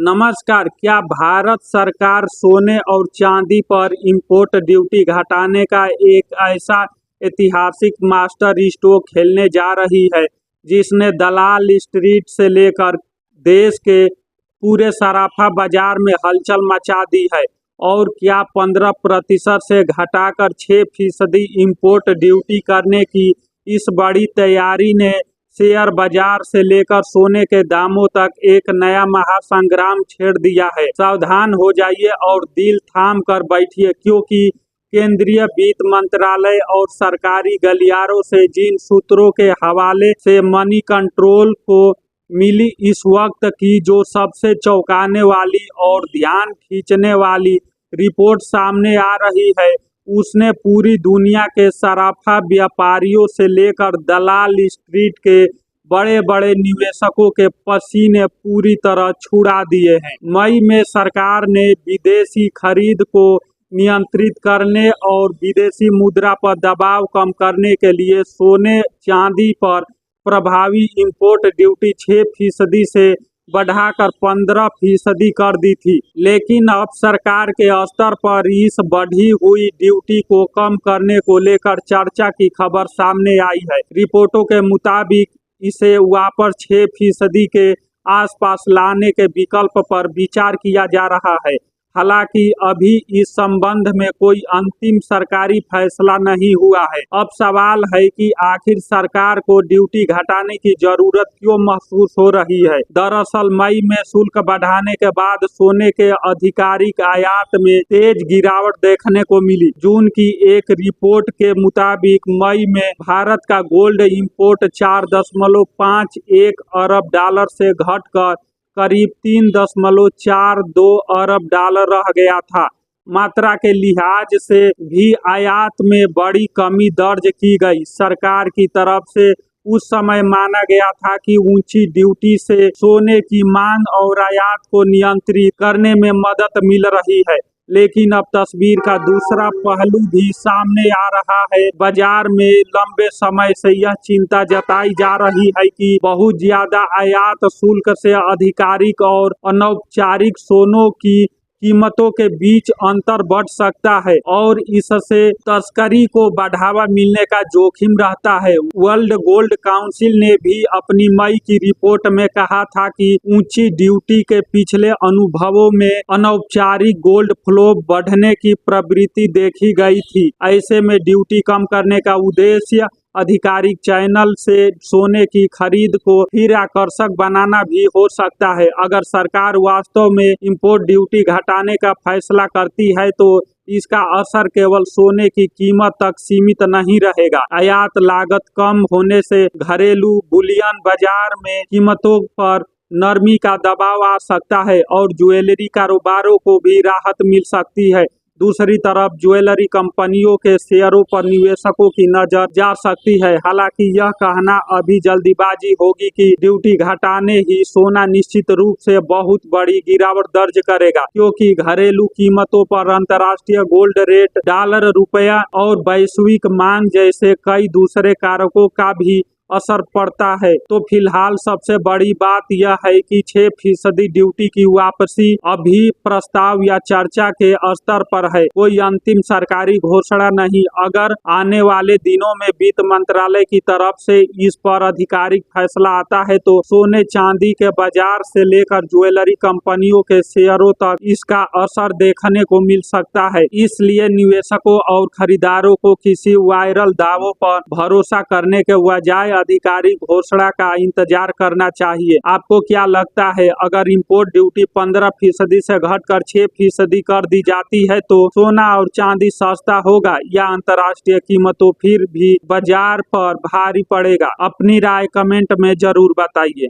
नमस्कार, क्या भारत सरकार सोने और चांदी पर इंपोर्ट ड्यूटी घटाने का एक ऐसा ऐतिहासिक मास्टर स्ट्रोक खेलने जा रही है जिसने दलाल स्ट्रीट से लेकर देश के पूरे सराफा बाजार में हलचल मचा दी है? और क्या 15% से घटाकर 6% इंपोर्ट ड्यूटी करने की इस बड़ी तैयारी ने शेयर बाजार से लेकर सोने के दामों तक एक नया महासंग्राम छेड़ दिया है? सावधान हो जाइए और दिल थाम कर बैठिए, क्योंकि केंद्रीय वित्त मंत्रालय और सरकारी गलियारों से जिन सूत्रों के हवाले से मनी कंट्रोल को मिली इस वक्त की जो सबसे चौंकाने वाली और ध्यान खींचने वाली रिपोर्ट सामने आ रही है, उसने पूरी दुनिया के सराफा व्यापारियों से लेकर दलाल स्ट्रीट के बड़े बड़े निवेशकों के पसीने पूरी तरह छुड़ा दिए हैं। मई में सरकार ने विदेशी खरीद को नियंत्रित करने और विदेशी मुद्रा पर दबाव कम करने के लिए सोने चांदी पर प्रभावी इंपोर्ट ड्यूटी 6% से बढ़ाकर 15% कर दी थी। लेकिन अब सरकार के स्तर पर इस बढ़ी हुई ड्यूटी को कम करने को लेकर चर्चा की खबर सामने आई है। रिपोर्टों के मुताबिक इसे वापस 6% के आसपास लाने के विकल्प पर विचार किया जा रहा है। हालांकि अभी इस संबंध में कोई अंतिम सरकारी फैसला नहीं हुआ है। अब सवाल है कि आखिर सरकार को ड्यूटी घटाने की जरूरत क्यों महसूस हो रही है। दरअसल मई में शुल्क बढ़ाने के बाद सोने के आधिकारिक आयात में तेज गिरावट देखने को मिली। जून की एक रिपोर्ट के मुताबिक मई में भारत का गोल्ड इंपोर्ट 4.51 अरब डॉलर से घटकर करीब 3.42 अरब डॉलर रह गया था। मात्रा के लिहाज से भी आयात में बड़ी कमी दर्ज की गई। सरकार की तरफ से उस समय माना गया था कि ऊंची ड्यूटी से सोने की मांग और आयात को नियंत्रित करने में मदद मिल रही है, लेकिन अब तस्वीर का दूसरा पहलू भी सामने आ रहा है। बाजार में लंबे समय से यह चिंता जताई जा रही है कि बहुत ज्यादा आयात शुल्क से आधिकारिक और अनौपचारिक सोनों की कीमतों के बीच अंतर बढ़ सकता है और इससे तस्करी को बढ़ावा मिलने का जोखिम रहता है। वर्ल्ड गोल्ड काउंसिल ने भी अपनी मई की रिपोर्ट में कहा था कि ऊंची ड्यूटी के पिछले अनुभवों में अनौपचारिक गोल्ड फ्लो बढ़ने की प्रवृत्ति देखी गई थी। ऐसे में ड्यूटी कम करने का उद्देश्य आधिकारिक चैनल से सोने की खरीद को फिर आकर्षक बनाना भी हो सकता है। अगर सरकार वास्तव में इंपोर्ट ड्यूटी घटाने का फैसला करती है तो इसका असर केवल सोने की कीमत तक सीमित नहीं रहेगा। आयात लागत कम होने से घरेलू बुलियन बाजार में कीमतों पर नरमी का दबाव आ सकता है और ज्वेलरी कारोबारों को भी राहत मिल सकती है। दूसरी तरफ ज्वेलरी कंपनियों के शेयरों पर निवेशकों की नजर जा सकती है। हालांकि यह कहना अभी जल्दीबाजी होगी कि ड्यूटी घटाने ही सोना निश्चित रूप से बहुत बड़ी गिरावट दर्ज करेगा, क्योंकि घरेलू कीमतों पर अंतर्राष्ट्रीय गोल्ड रेट, डॉलर रुपया और वैश्विक मांग जैसे कई दूसरे कारकों का भी असर पड़ता है। तो फिलहाल सबसे बड़ी बात यह है कि 6% ड्यूटी की वापसी अभी प्रस्ताव या चर्चा के स्तर पर है, कोई अंतिम सरकारी घोषणा नहीं। अगर आने वाले दिनों में वित्त मंत्रालय की तरफ से इस पर आधिकारिक फैसला आता है तो सोने चांदी के बाजार से लेकर ज्वेलरी कंपनियों के शेयरों तक इसका असर देखने को मिल सकता है। इसलिए निवेशकों और खरीदारों को किसी वायरल दावों पर भरोसा करने के बजाय आधिकारिक घोषणा का इंतजार करना चाहिए। आपको क्या लगता है, अगर इंपोर्ट ड्यूटी 15% से घटकर 6% कर दी जाती है तो सोना और चांदी सस्ता होगा या अंतर्राष्ट्रीय कीमतों फिर भी बाजार पर भारी पड़ेगा? अपनी राय कमेंट में जरूर बताइए।